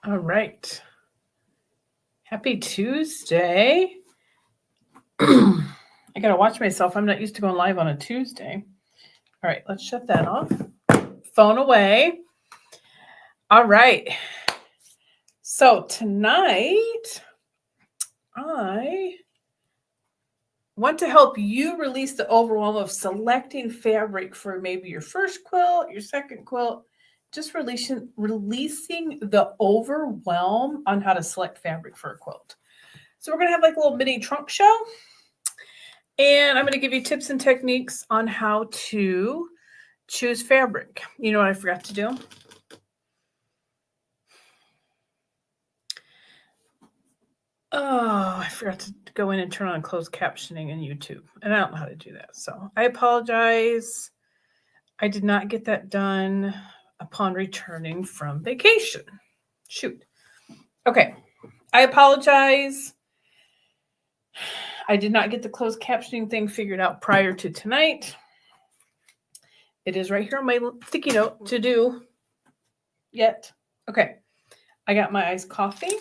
All right. Happy Tuesday. I got to watch myself. I'm not used to going live on a Tuesday. All right, let's shut that off. Phone away. All right. So tonight, I want to help you release the overwhelm of selecting fabric for maybe your first quilt, your second quilt, just releasing the overwhelm on how to select fabric for a quilt. So we're going to have like a little mini trunk show. And I'm going to give you tips and techniques on how to choose fabric. You know what I forgot to do? Oh, I forgot to go in and turn on closed captioning in YouTube. And I don't know how to do that. So I apologize. I did not get that done upon returning from vacation. Shoot. Okay. I apologize. I did not get the closed captioning thing figured out prior to tonight. It is right here on my sticky note to do yet. Okay. I got my iced coffee.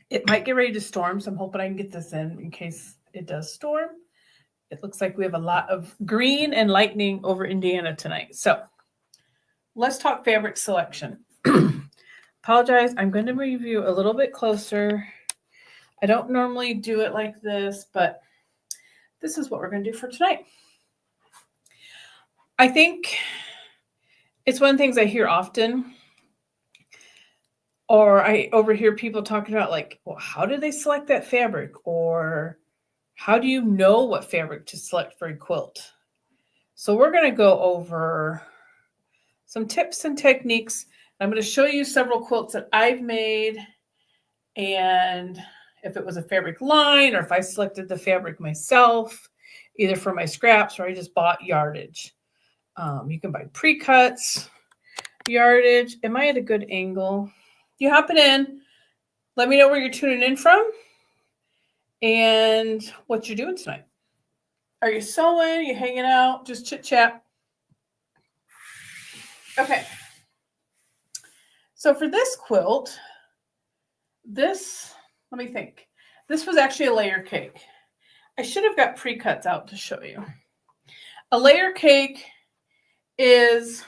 It might get ready to storm, so I'm hoping I can get this in case it does storm. It looks like we have a lot of green and lightning over Indiana tonight. So let's talk fabric selection. Apologize. I'm going to review a little bit closer. I don't normally do it like this, but this is what we're going to do for tonight. I think it's one of the things I hear often, or I overhear people talking about like, well, how do they select that fabric? Or how do you know what fabric to select for a quilt? So we're going to go over some tips and techniques. I'm going to show you several quilts that I've made, and if it was a fabric line or if I selected the fabric myself, either for my scraps or I just bought yardage. You can buy pre-cuts, yardage. Am I at a good angle? You hopping in. Let me know where you're tuning in from and what you're doing tonight. Are you sewing? Are you hanging out? Just chit chat. Okay. So for this quilt, let me think. This was actually a layer cake. I should have got pre-cuts out to show you. A layer cake is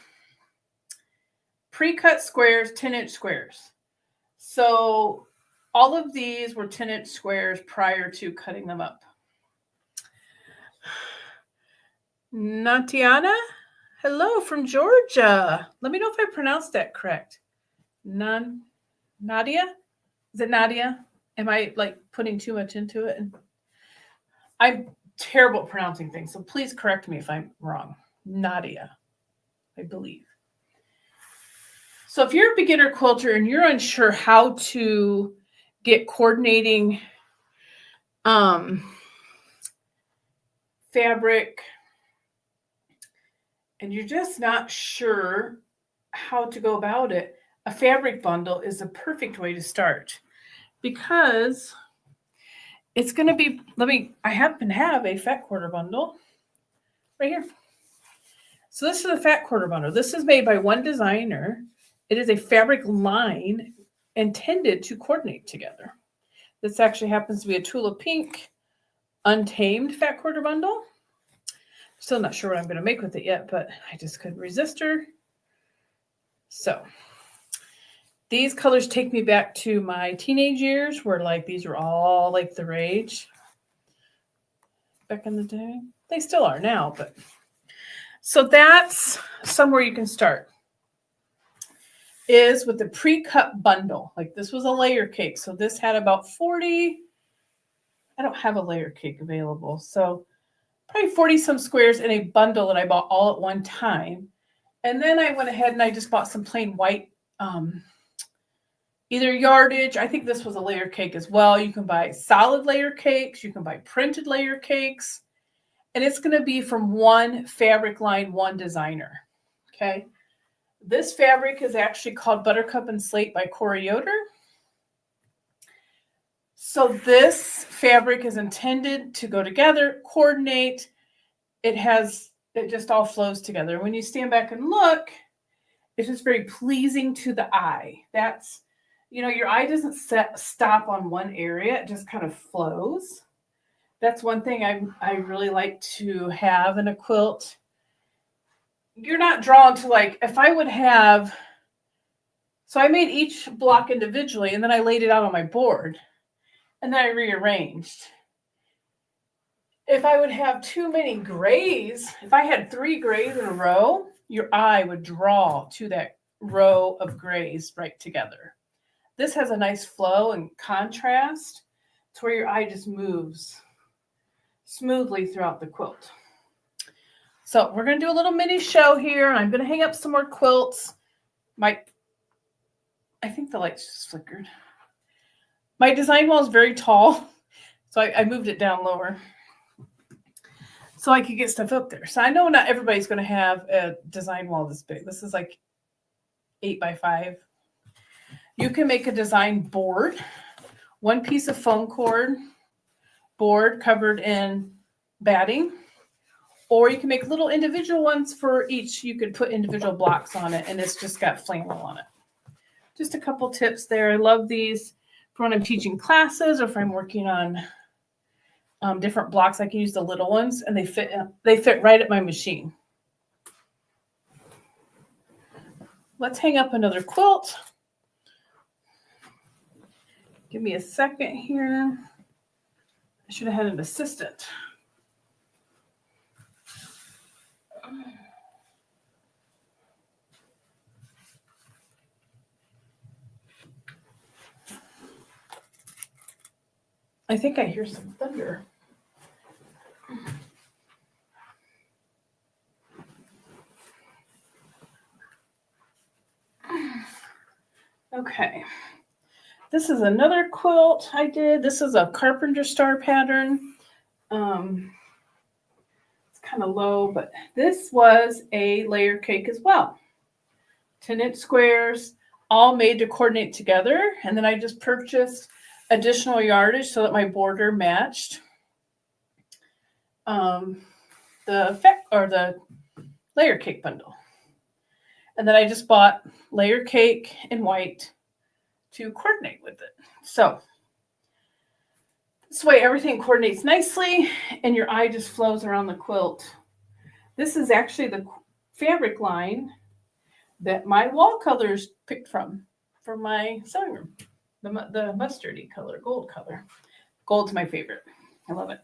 pre-cut squares, 10-inch squares. So all of these were 10-inch squares prior to cutting them up. Natiana, hello from Georgia. Let me know if I pronounced that correct. Nadia? Is it Nadia? Am I like putting too much into it? I'm terrible at pronouncing things, so please correct me if I'm wrong. Nadia, I believe. So if you're a beginner quilter and you're unsure how to get coordinating fabric, and you're just not sure how to go about it, a fabric bundle is a perfect way to start, because it's going to be, I happen to have a fat quarter bundle right here. So this is a fat quarter bundle. This is made by one designer. It is a fabric line intended to coordinate together. This actually happens to be a Tulip Pink Untamed fat quarter bundle. Still not sure what I'm going to make with it yet, but I just couldn't resist her. So these colors take me back to my teenage years, where like these were all like the rage back in the day. They still are now, but so that's somewhere you can start, is with the pre-cut bundle. Like this was a layer cake, so this had about 40. I don't have a layer cake available, so probably 40 some squares in a bundle that I bought all at one time. And then I went ahead and I just bought some plain white, either yardage. I think this was a layer cake as well. You can buy solid layer cakes. You can buy printed layer cakes. And it's going to be from one fabric line, one designer. Okay. This fabric is actually called Buttercup and Slate by Cora Yoder. So this fabric is intended to go together, coordinate. It just all flows together. When you stand back and look, It's just very pleasing to the eye. That's, your eye doesn't stop on one area. It just kind of flows. That's one thing I really like to have in a quilt. You're not drawn to, like, if I would have, so I made each block individually and then I laid it out on my board and then I rearranged. If I would have too many grays, if I had 3 grays in a row, your eye would draw to that row of grays right together. This has a nice flow and contrast to where your eye just moves smoothly throughout the quilt. So we're going to do a little mini show here. I'm going to hang up some more quilts. I think the lights just flickered. My design wall is very tall, so I moved it down lower so I could get stuff up there. So I know not everybody's going to have a design wall this big. This is like 8 by 5. You can make a design board, one piece of foam cord board covered in batting, or you can make little individual ones for each. You could put individual blocks on it, and it's just got flannel on it. Just a couple tips there. I love these for when I'm teaching classes or if I'm working on different blocks. I can use the little ones, and they fit right at my machine. Let's hang up another quilt. Give me a second here. I should have had an assistant. I think I hear some thunder. Okay. This is another quilt I did. This is a carpenter star pattern. It's kind of low, but this was a layer cake as well. 10-inch squares, all made to coordinate together. And then I just purchased additional yardage so that my border matched the layer cake bundle. And then I just bought layer cake in white to coordinate with it. So this way everything coordinates nicely and your eye just flows around the quilt. This is actually the fabric line that my wall colors picked from for my sewing room. The mustardy color, gold color. Gold's my favorite. I love it.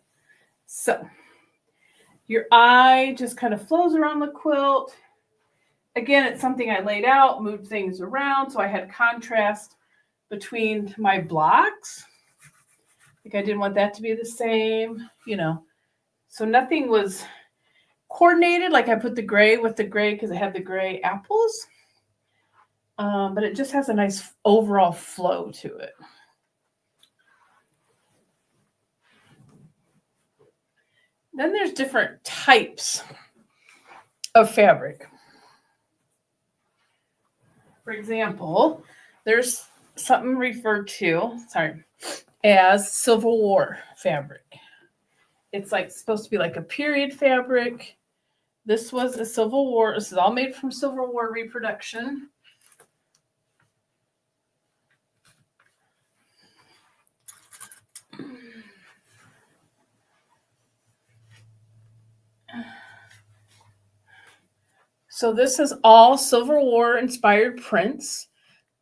So your eye just kind of flows around the quilt. Again, it's something I laid out, moved things around, so I had contrast between my blocks. Like I didn't want that to be the same, So nothing was coordinated. Like I put the gray with the gray because I had the gray apples. But it just has a nice overall flow to it. Then there's different types of fabric. For example, there's something referred to, as Civil War fabric. It's like supposed to be like a period fabric. This was a Civil War. This is all made from Civil War reproduction. So this is all Civil War inspired prints,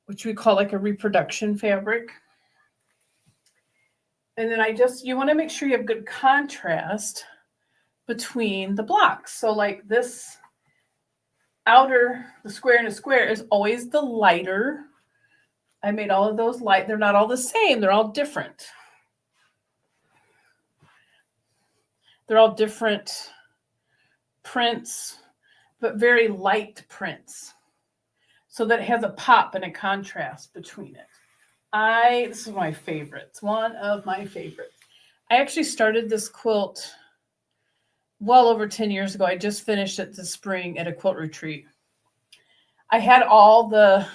which we call like a reproduction fabric. And then you want to make sure you have good contrast between the blocks. So like this outer, the square and a square is always the lighter. I made all of those light. They're not all the same. They're all different. They're all different prints, but very light prints, so that it has a pop and a contrast between it. This is my favorites, one of my favorites. I actually started this quilt well over 10 years ago. I just finished it this spring at a quilt retreat. I had all the,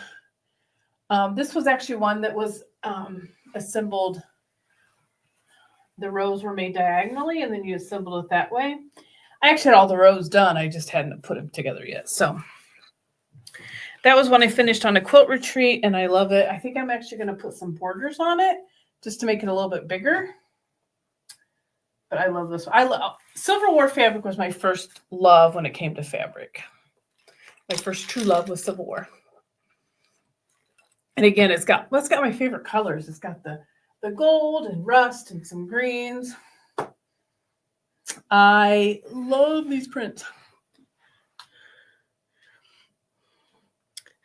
this was actually one that was assembled. The rows were made diagonally and then you assembled it that way. I actually had all the rows done. I just hadn't put them together yet. So That was when I finished on a quilt retreat, and I love it. I think I'm actually going to put some borders on it just to make it a little bit bigger. But I love this one. I love Silver War fabric was my first love when it came to fabric. My first true love was Civil War. And again, it's got my favorite colors. It's got the gold and rust and some greens. I love these prints.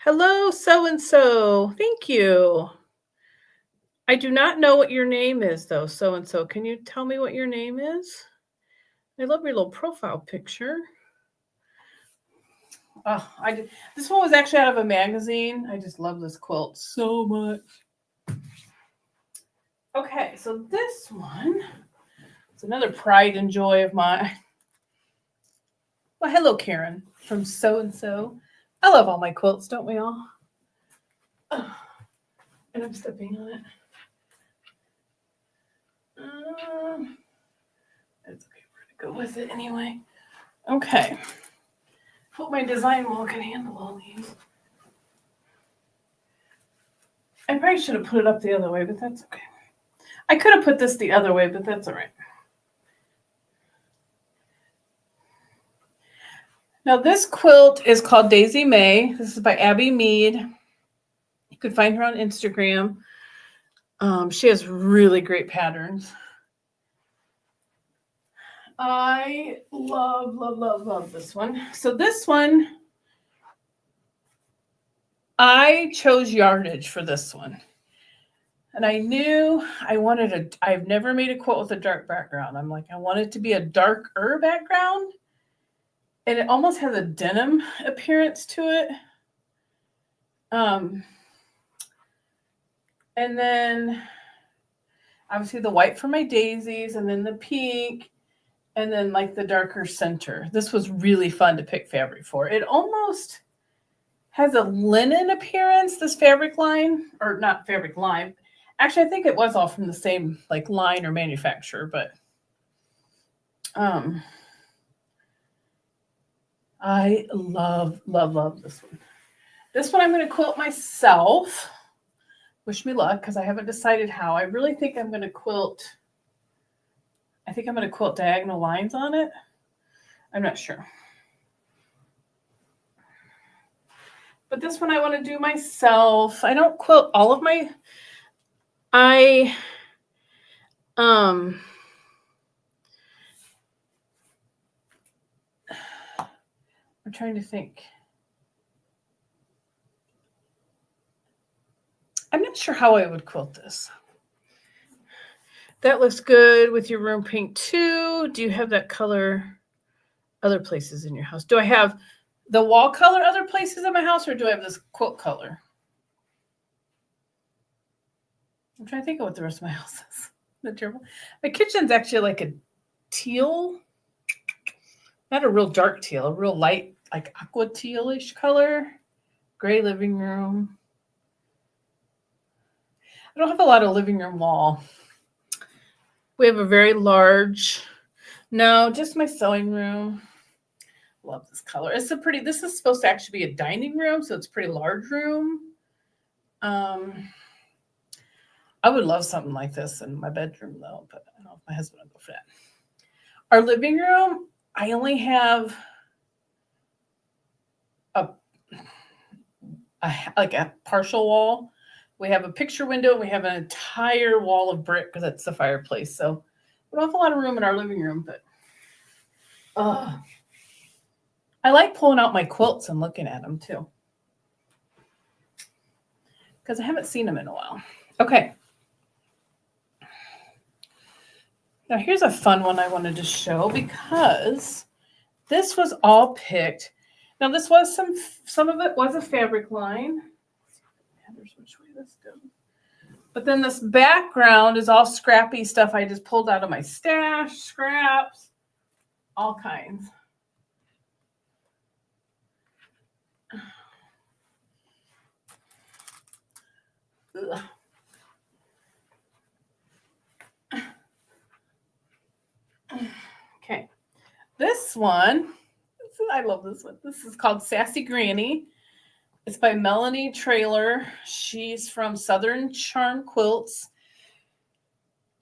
Hello, so-and-so. Thank you. I do not know what your name is, though, so-and-so. Can you tell me what your name is? I love your little profile picture. Oh, this one was actually out of a magazine. I just love this quilt so much. Okay, so this one is another pride and joy of mine. Well, hello, Karen from so-and-so. I love all my quilts, don't we all? Oh, and I'm stepping on it. It's okay, we're gonna go with it anyway. Okay. Hope my design wall can handle all these. I probably should have put it up the other way, but that's okay. I could have put this the other way, but that's all right. Now this quilt is called Daisy May. This is by Abby Mead. You could find her on Instagram. She has really great patterns. I love, love, love, love this one. So this one, I chose yardage for this one. And I knew I've never made a quilt with a dark background. I'm like, I want it to be a darker background. And it almost has a denim appearance to it. And then obviously the white for my daisies, and then the pink, and then like the darker center. This was really fun to pick fabric for. It almost has a linen appearance, this fabric line, or not fabric line. Actually, I think it was all from the same like line or manufacturer, but I love, love, love this one. This one I'm going to quilt myself. Wish me luck, because I haven't decided how. I really think I'm going to quilt. I think I'm going to quilt diagonal lines on it. I'm not sure. But this one I want to do myself. I don't quilt all of my. I'm trying to think. I'm not sure how I would quilt this. That looks good with your room pink too. Do you have that color other places in your house? Do I have the wall color other places in my house, or do I have this quilt color? I'm trying to think of what the rest of my house is. Not terrible. My kitchen's actually like a teal, not a real dark teal, a real light, like aqua tealish color. Gray living room. I don't have a lot of living room wall. We have a very large, no, just my sewing room. Love this color. It's this is supposed to actually be a dining room, so it's a pretty large room. I would love something like this in my bedroom though, but I don't know if my husband would go for that. Our living room, I only have like a partial wall. We have a picture window, and we have an entire wall of brick because that's the fireplace. So we don't have a lot of room in our living room, but I like pulling out my quilts and looking at them too, because I haven't seen them in a while. Okay. Now here's a fun one I wanted to show, because this was all picked. Now this was some of it was a fabric line. Which way this goes. But then this background is all scrappy stuff I just pulled out of my stash, scraps, all kinds. Ugh. Okay, this one, I love this one. This is called Sassy Granny. It's by Melanie Traylor. She's from Southern Charm Quilts.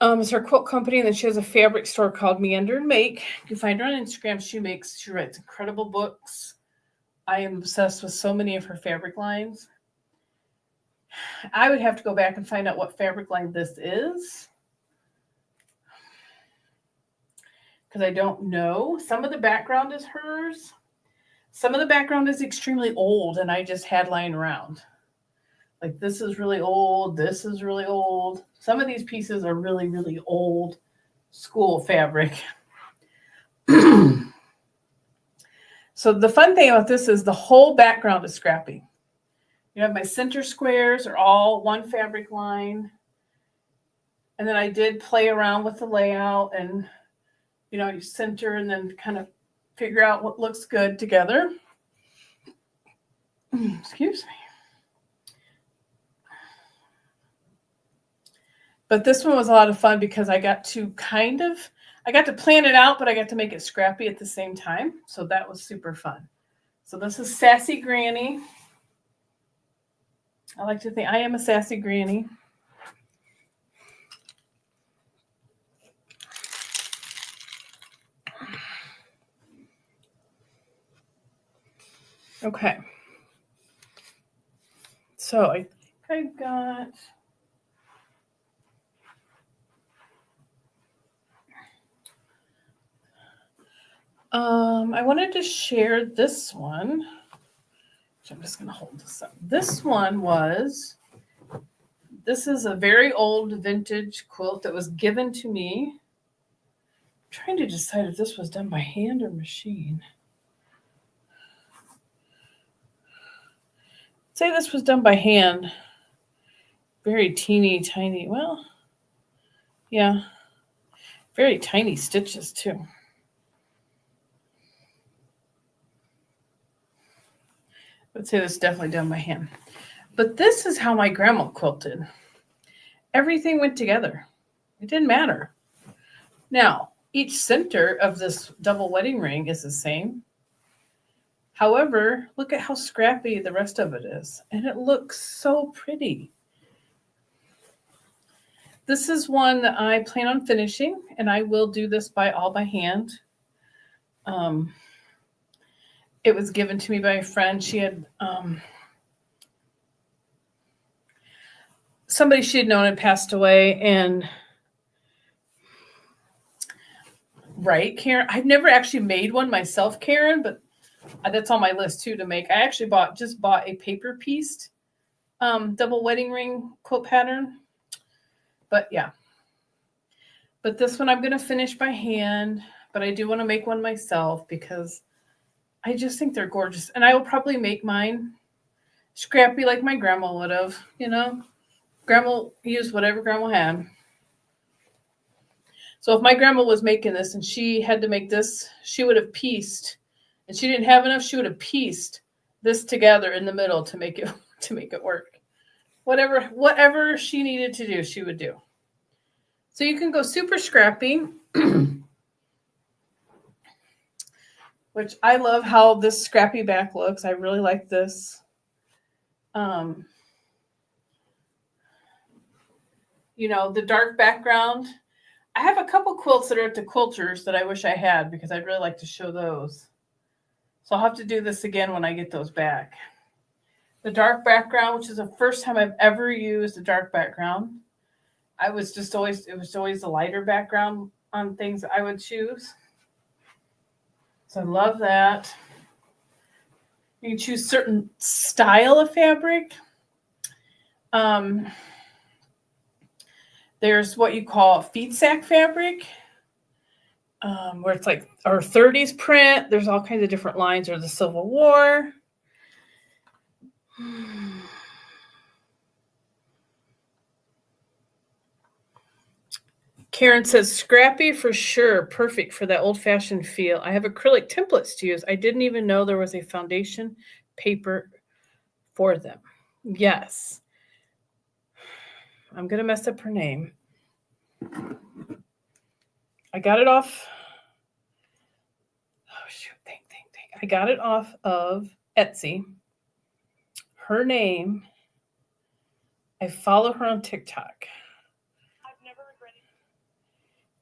It's her quilt company, and then she has a fabric store called Meander and Make. You can find her on Instagram. She writes incredible books. I am obsessed with so many of her fabric lines. I would have to go back and find out what fabric line this is, because I don't know. Some of the background is hers. Some of the background is extremely old, and I just had lying around. Like this is really old. This is really old. Some of these pieces are really, really old school fabric. So the fun thing about this is the whole background is scrappy. You have my center squares are all one fabric line. And then I did play around with the layout and, you center and then kind of figure out what looks good together. Excuse me. But this one was a lot of fun because I got to plan it out, but I got to make it scrappy at the same time. So that was super fun. So this is Sassy Granny. I like to think I am a sassy granny. Okay. So I think I got... I wanted to share this one. So I'm just going to hold this up. This is a very old vintage quilt that was given to me. I'm trying to decide if this was done by hand or machine. I'd say this was done by hand. Very teeny tiny. Well, yeah. Very tiny stitches too. I'd say this is definitely done by hand. But this is how my grandma quilted. Everything went together. It didn't matter. Now, each center of this double wedding ring is the same. However, look at how scrappy the rest of it is. And it looks so pretty. This is one that I plan on finishing, and I will do this all by hand. It was given to me by a friend. She had somebody she had known had passed away, and right, Karen. I've never actually made one myself, Karen, but that's on my list too to make. I actually just bought a paper pieced double wedding ring quilt pattern. But yeah. But this one I'm going to finish by hand, but I do want to make one myself because I just think they're gorgeous. And I will probably make mine scrappy like my grandma would have, Grandma used whatever grandma had. So if my grandma was making this and she had to make this, she would have pieced, and she didn't have enough, she would have pieced this together in the middle to make it work. Whatever she needed to do, she would do. So you can go super scrappy, which I love how this scrappy back looks. I really like this. The dark background. I have a couple quilts that are at the quilters that I wish I had because I'd really like to show those. So I'll have to do this again when I get those back. The dark background, which is the first time I've ever used a dark background. It was always the lighter background on things I would choose. So I love that. You can choose certain style of fabric. There's what you call feed sack fabric, where it's like our 30s print. There's all kinds of different lines, or the Civil War. Karen says, scrappy for sure. Perfect for that old-fashioned feel. I have acrylic templates to use. I didn't even know there was a foundation paper for them. Yes. I'm going to mess up her name. I got it off. Oh, shoot. Think. I got it off of Etsy. her name, I follow her on TikTok. I've never regretted.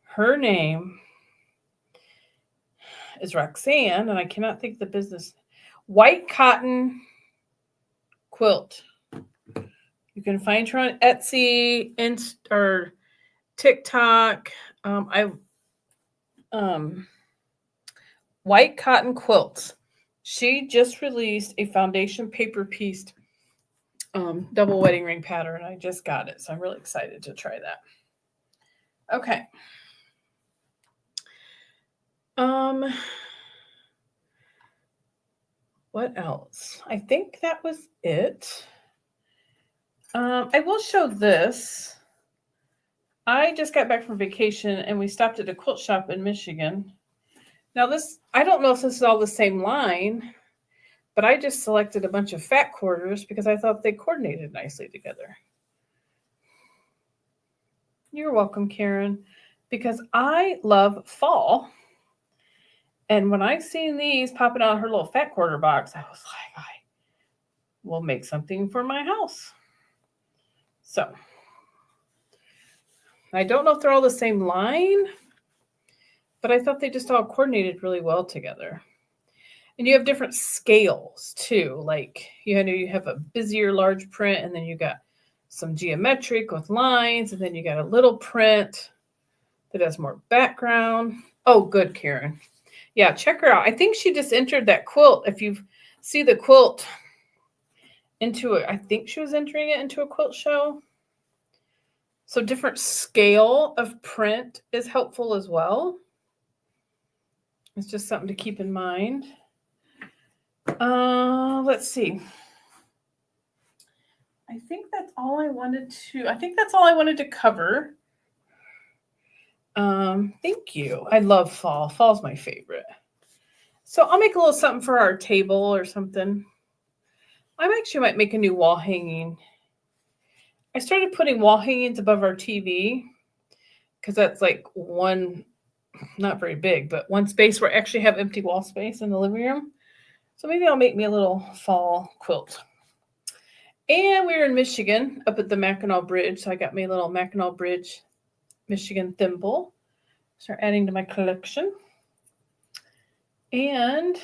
Her name is Roxanne, and I cannot think of the business. White Cotton Quilt. You can find her on Etsy or TikTok. White Cotton Quilts. She just released a foundation paper piece double wedding ring pattern. I just got it, so I'm really excited to try that. Okay. What else? I think that was it. I will show this. I just got back from vacation and we stopped at a quilt shop in Michigan. Now this, I don't know if this is all the same line, but I just selected a bunch of fat quarters because I thought they coordinated nicely together. You're welcome, Karen, because I love fall. And when I seen these popping out of her little fat quarter box, I was like, I will make something for my house. So I don't know if they're all the same line, but I thought they just all coordinated really well together. And you have different scales too. Like you have a busier large print, and then you got some geometric with lines, and then you got a little print that has more background. Oh, good, Karen. Yeah, check her out. I think she just entered that quilt. If you see the quilt into it, I think she was entering it into a quilt show. So different scale of print is helpful as well. It's just something to keep in mind. Let's see. I think that's all I wanted to cover. Thank you. I love fall. Fall's my favorite. So I'll make a little something for our table or something. I actually might make a new wall hanging. I started putting wall hangings above our TV because that's like one, not very big, but one space where I actually have empty wall space in the living room. So maybe I'll make me a little fall quilt. And we're in Michigan up at the Mackinac Bridge. So I got me a little Mackinac Bridge Michigan thimble. Start adding to my collection. And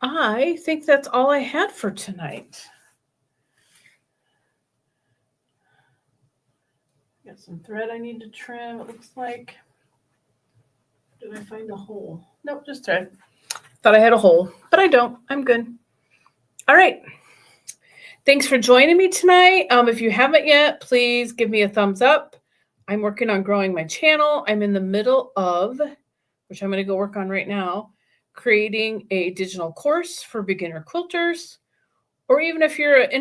I think that's all I had for tonight. Got some thread I need to trim, it looks like. Did I find a hole? Nope, just thread. Thought I had a hole, but I don't. I'm good. All right. Thanks for joining me tonight. If you haven't yet, please give me a thumbs up. I'm working on growing my channel. I'm in the middle of, which I'm going to go work on right now, creating a digital course for beginner quilters. Or even if you're an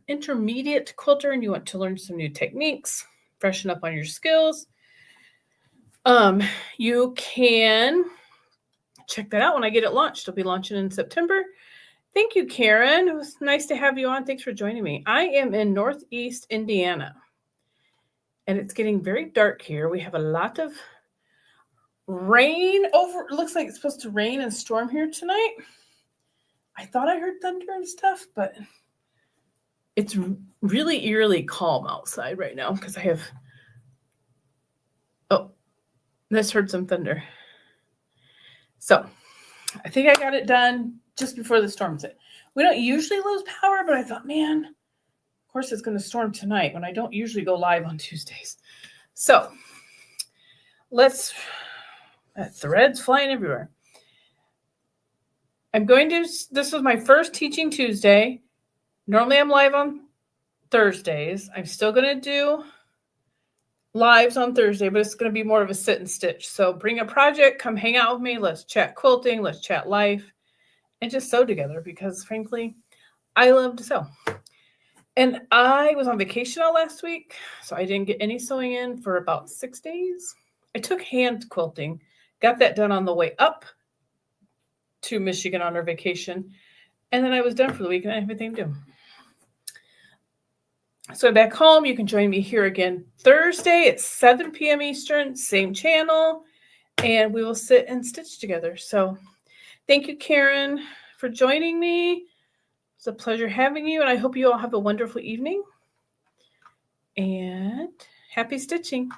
intermediate quilter and you want to learn some new techniques, freshen up on your skills, you can check that out when I get it launched. It'll be launching in September. Thank you, Karen. It was nice to have you on. Thanks for joining me. I am in Northeast Indiana, and it's getting very dark here. We have a lot of rain over. It looks like it's supposed to rain and storm here tonight. I thought I heard thunder and stuff, but it's really eerily calm outside right now because I have, this heard some thunder. So I think I got it done just before the storms hit. We don't usually lose power, but I thought, man, of course it's going to storm tonight when I don't usually go live on Tuesdays. So that thread's flying everywhere. This was my first Teaching Tuesday. Normally I'm live on Thursdays. I'm still going to do lives on Thursday, but it's going to be more of a sit and stitch. So bring a project, come hang out with me. Let's chat quilting, let's chat life, and just sew together because frankly, I love to sew. And I was on vacation all last week, so I didn't get any sewing in for about 6 days. I took hand quilting, got that done on the way up to Michigan on our vacation, and then I was done for the week and I didn't have anything to do. So back home, you can join me here again Thursday at 7 p.m. Eastern, same channel, and we will sit and stitch together. So thank you, Karen, for joining me. It's a pleasure having you, and I hope you all have a wonderful evening. And happy stitching.